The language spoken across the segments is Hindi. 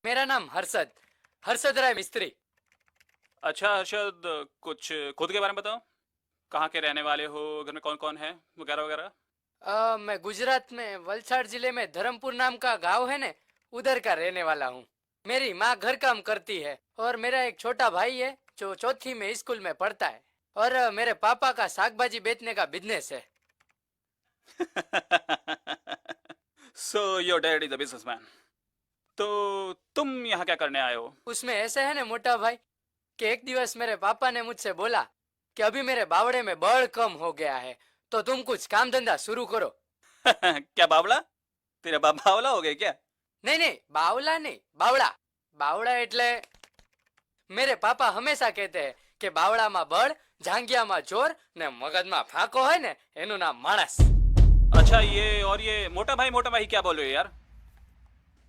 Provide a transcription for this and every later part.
मेरा नाम हर्षद, हर्षद राय मिस्त्री। अच्छा हर्षद, कुछ खुद के बारे में बताओ। कहाँ के रहने वाले हो, घर में कौन कौन है, वगैरह वगैरह। मैं गुजरात में वलसाड जिले में धर्मपुर नाम का गांव है ने, उधर का रहने वाला हूँ। मेरी माँ घर काम करती है और मेरा एक छोटा भाई है जो चौथी में स्कूल में पढ़ता है। और मेरे पापा का साग भाजी बेचने का बिजनेस है। So your dad is a businessman. तो तुम यहाँ क्या करने आए हो? उसमें ऐसे है ना मोटा भाई कि एक दिवस मेरे पापा ने मुझसे बोला कि अभी मेरे बावड़े में बल कम हो गया है, तो तुम कुछ काम धंधा शुरू करो। क्या बावला? तेरा बाप बावला हो गया क्या? नहीं नहीं, बावला नहीं, बावड़ा। बावड़ा એટલે मेरे पापा हमेशा कहते हैं कि બાવળામાં બળ, જાંગિયામાં જોર ને મગજમાં ફાંકો હોય ને એનું નામ માણસ। अच्छा ये मोटा भाई क्या बोल रहे हो यार?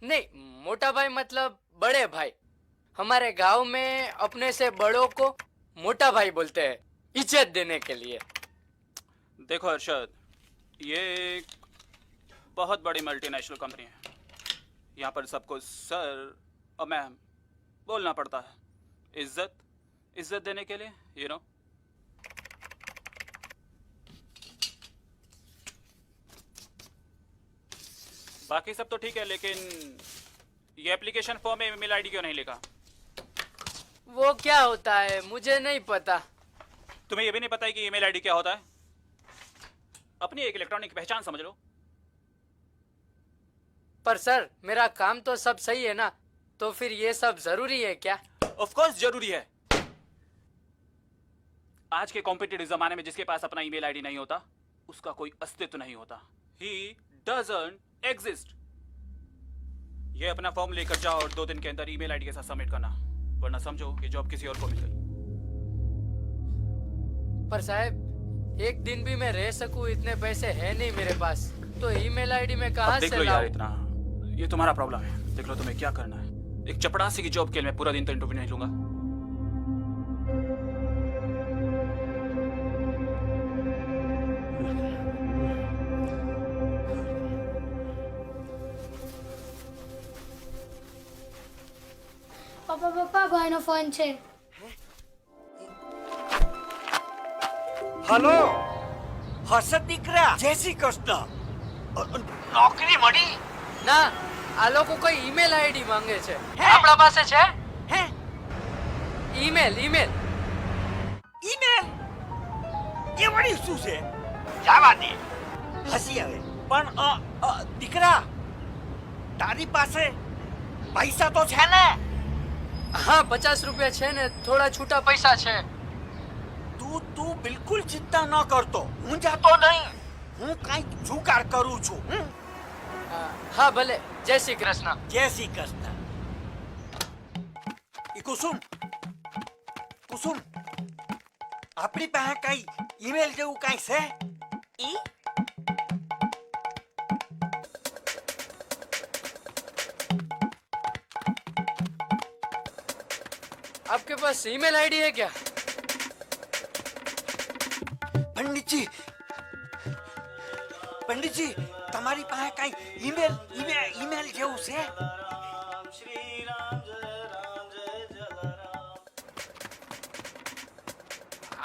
नहीं, मोटा भाई मतलब बड़े भाई। हमारे गांव में अपने से बड़ों को मोटा भाई बोलते हैं, इज्जत देने के लिए। देखो हर्षद, ये एक बहुत बड़ी मल्टीनेशनल कंपनी है। यहाँ पर सबको सर और मैम बोलना पड़ता है, इज्जत देने के लिए, यू नो। बाकी सब तो ठीक है, लेकिन ये एप्लीकेशन फॉर्म में ईमेल आईडी क्यों नहीं लिखा? वो क्या होता है मुझे नहीं पता। तुम्हें ये भी नहीं पता है कि ईमेल आईडी क्या होता है? अपनी एक इलेक्ट्रॉनिक पहचान समझ लो। पर सर मेरा काम तो सब सही है ना, तो फिर ये सब जरूरी है क्या? ऑफ कोर्स जरूरी है। आज के कॉम्पिटिटिव जमाने में जिसके पास अपना ईमेल आईडी नहीं होता उसका कोई अस्तित्व नहीं होता। He doesn't exist. ये अपना फॉर्म लेकर जाओ और 2 दिन के अंदर ईमेल आईडी के साथ सबमिट करना, वरना समझो कि जॉब किसी और को मिल गई। पर साहब एक दिन भी मैं रह सकूं इतने पैसे है नहीं मेरे पास, तो ईमेल आईडी में कहाँ देख से लो यार, लाऊं? इतना ये तुम्हारा प्रॉब्लम है। देख लो तुम्हें क्या करना है। एक चपड़ासी की जॉब के लिए मैं पूरा दिन तो इंटरव्यू नहीं लूंगा। પપ્પા પપ્પા ભાઈનો ફોન છે। હલો હર્ષદ દીકરા, જય શ્રી કૃષ્ણ। નોકરી મળી? ના, આ લોકો કોઈ ઈમેલ આઈડી માંગે છે। હે? આપણા પાસે છે હે? ઈમેલ? ઈમેલ? એ વળી શું છે? જવા દે, હસી આવે। પણ દીકરા, તારી પાસે પૈસા તો છે ને? हाँ 50 रुपया છે ને, થોડા છૂટા પૈસા છે। તું બિલકુલ ચિંતા ન કરતો। હું જાતો નહીં, હું કાંઈક જુગાડ કરું છું। हाँ भले, जय श्री कृष्ण। જય શ્રી કૃષ્ણ। ઈ કુસુમ, કુસુમ, આપણી પાસે કઈ ઈમેલ જેવું કાંઈ છે? आपके पास ईमेल आईडी है क्या? पंडितजी, पंडितजी, તમારી પાસે કઈ ઈમેલ જેવું છે?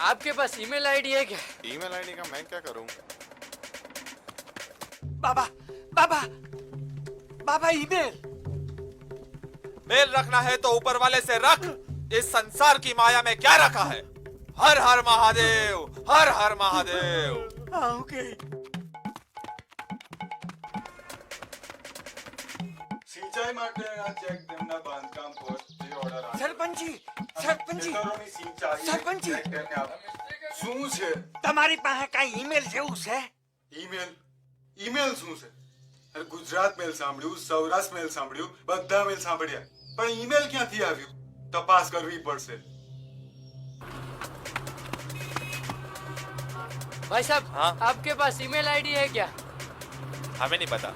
आपके पास ईमेल आईडी है क्या? ईमेल आईडी का मैं क्या करूं? बाबा बाबा बाबा, ईमेल मेल रखना है तो ऊपर वाले से रख। इस संसार की माया में क्या रखा है? हर हर महादेव, हर हर महादेव। ओके। સિંચાઈ માટે આ ચેક તેમના બાંધકામ પોસ્ટ જે ઓર્ડર આવે સરપંચજી, સરપંચજી, ખેતરોની સિંચાઈ સરપંચજી, ચેક તેમને આપે। શું છે? તમારી પાસે કઈ ઈમેલ જેવું છે? ઈમેલ શું છે? અરે ગુજરાત મેલ સાંભળ્યું, સૌરાષ્ટ્ર મેલ સાંભળ્યું, બધા મેલ સાંભળ્યા, પણ ઈમેલ ક્યાંથી આવ્યું? તપાસ કરવી પડશે। भाई साहब, हाँ? आपके पास ईमेल आईडी है क्या? हमें नहीं पता।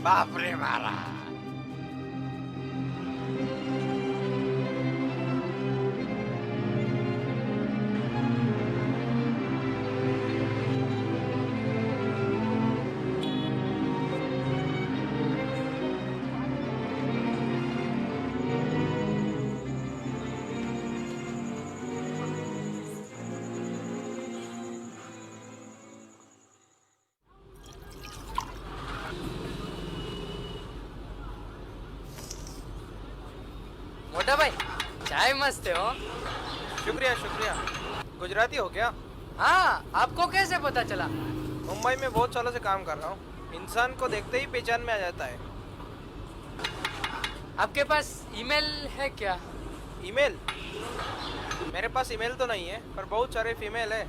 બાપ રે મારા, भाई चाय मस्त है हो। शुक्रिया शुक्रिया। गुजराती हो क्या? हाँ, आपको कैसे पता चला? मुंबई में बहुत सालों से काम कर रहा हूँ। इंसान को देखते ही पहचान में आ जाता है। आपके पास ईमेल है क्या? ईमेल? मेरे पास ईमेल तो नहीं है, पर बहुत सारे फीमेल है।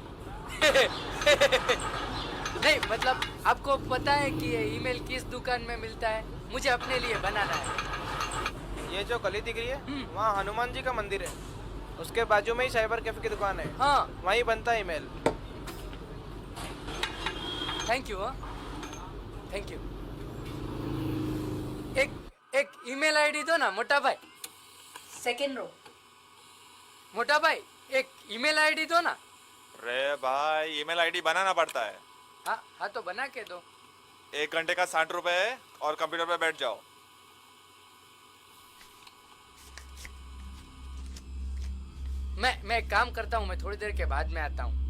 नहीं मतलब आपको पता है कि ये ईमेल किस दुकान में मिलता है? मुझे अपने लिए बनाना है। ये जो गली दिख रही है, वहाँ हनुमान जी का मंदिर है। उसके बाजू में ही साइबर कैफे की दुकान है। हाँ, वहीं बनता है ईमेल। Thank you. हाँ, थैंक यू। एक ईमेल आईडी दो ना मोटा भाई। Second row. मोटा भाई एक ईमेल आईडी दो ना। अरे भाई ईमेल आईडी बनाना पड़ता है। हाँ हाँ, तो बना के दो। 1 घंटे का 60 रुपए है और कंप्यूटर पे बैठ जाओ। मैं एक काम करता हूँ, मैं थोड़ी देर के बाद में आता हूँ।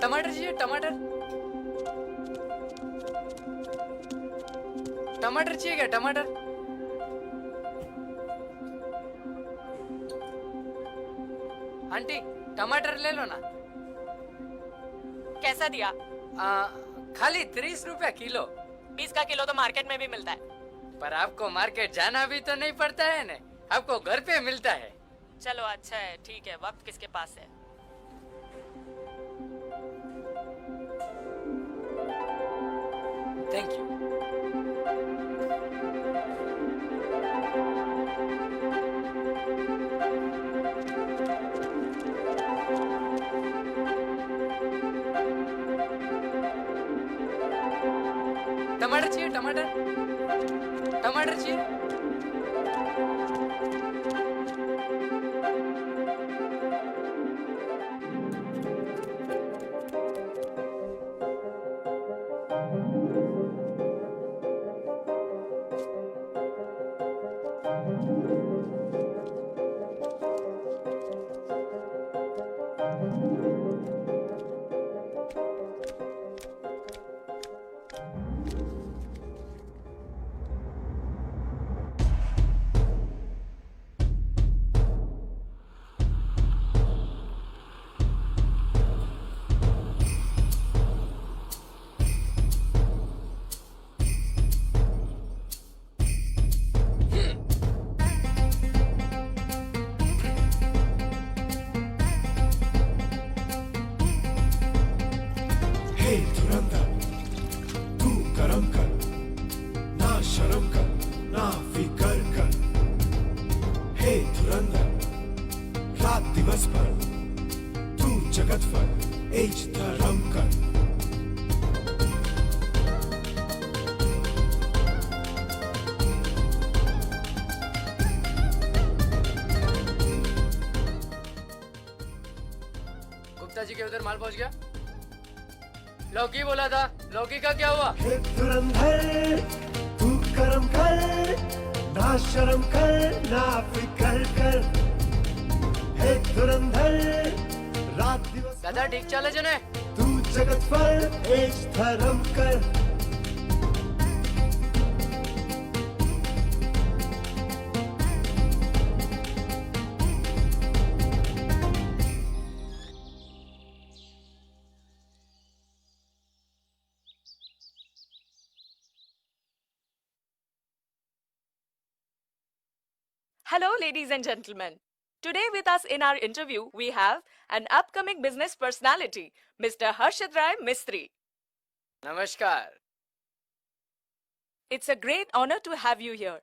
टमाटर चाहिए? टमाटर टमाटर चाहिए क्या? टमाटर? आंटी टमाटर ले लो ना। कैसा दिया? खाली 30 रुपया किलो। 20 का किलो तो मार्केट में भी मिलता है। पर आपको मार्केट जाना भी तो नहीं पड़ता है ना, आपको घर पे मिलता है। चलो अच्छा है, ठीक है। वक्त किसके पास है? Thank you. टमाटर चाहिए? टमाटर टमाटर चाहिए? हे धुरंधर तू करम कर, ना शर्म कर, ना फिकर कर। हे धुरंधर रात दिवस भर तू जगत पर एज धर्म कर। गुप्ता जी के उधर माल पहुंच गया। लौकी बोला था, लौकी का क्या हुआ? हे धुरंधर तू करम कर, ना शर्म कर, ना फिकर कर। हे धुरंधर रात दिवस दादा ठीक चाले जने? तू जगत पर एज धर्म कर। Hello, ladies and gentlemen. Today with us in our interview, we have an upcoming business personality, Mr. Harshad Rai Mistry. नमस्कार। It's a great honor to have you here.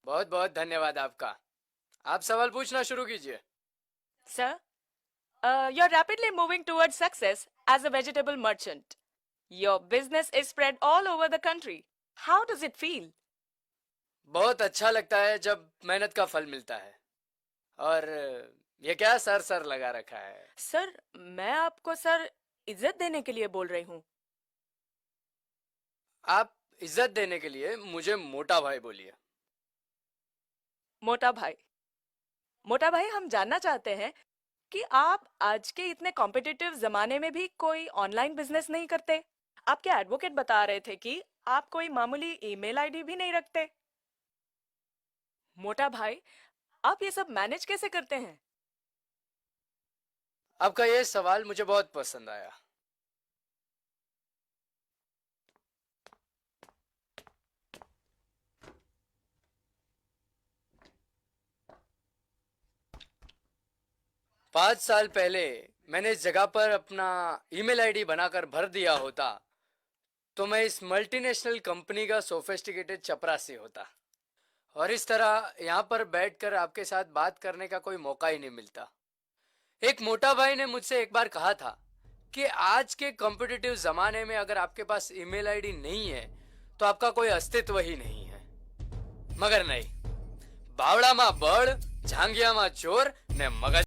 बहुत बहुत धन्यवाद आपका। आप सवाल पूछना शुरू कीजिए। Sir, you're rapidly moving towards success as a vegetable merchant. Your business is spread all over the country. How does it feel? बहुत अच्छा लगता है जब मेहनत का फल मिलता है, और ये क्या सर सर लगा रखा है? सर, मैं आपको सर इज्जत देने के लिए बोल रही हूँ। आप इज्जत देने के लिए मुझे मोटा भाई बोलिए। मोटा भाई, मोटा भाई, हम जानना चाहते हैं कि आप आज के इतने कॉम्पिटिटिव जमाने में भी कोई ऑनलाइन बिजनेस नहीं करते। आपके एडवोकेट बता रहे थे कि आप कोई मामूली ईमेल आईडी भी नहीं रखते। मोटा भाई, आप ये सब मैनेज कैसे करते हैं? आपका ये सवाल मुझे बहुत पसंद आया। पाँच साल पहले मैंने इस जगह पर अपना ईमेल आईडी बनाकर भर दिया होता तो मैं इस मल्टीनेशनल कंपनी का सोफिस्टिकेटेड चपरासी होता, और इस तरह यहाँ पर बैठकर आपके साथ बात करने का कोई मौका ही नहीं मिलता। एक मोटा भाई ने मुझसे एक बार कहा था कि आज के कॉम्पिटिटिव जमाने में अगर आपके पास ईमेल आईडी नहीं है तो आपका कोई अस्तित्व ही नहीं है। मगर नहीं, बावड़ा मा बड़, झांगिया मा चोर ने मगज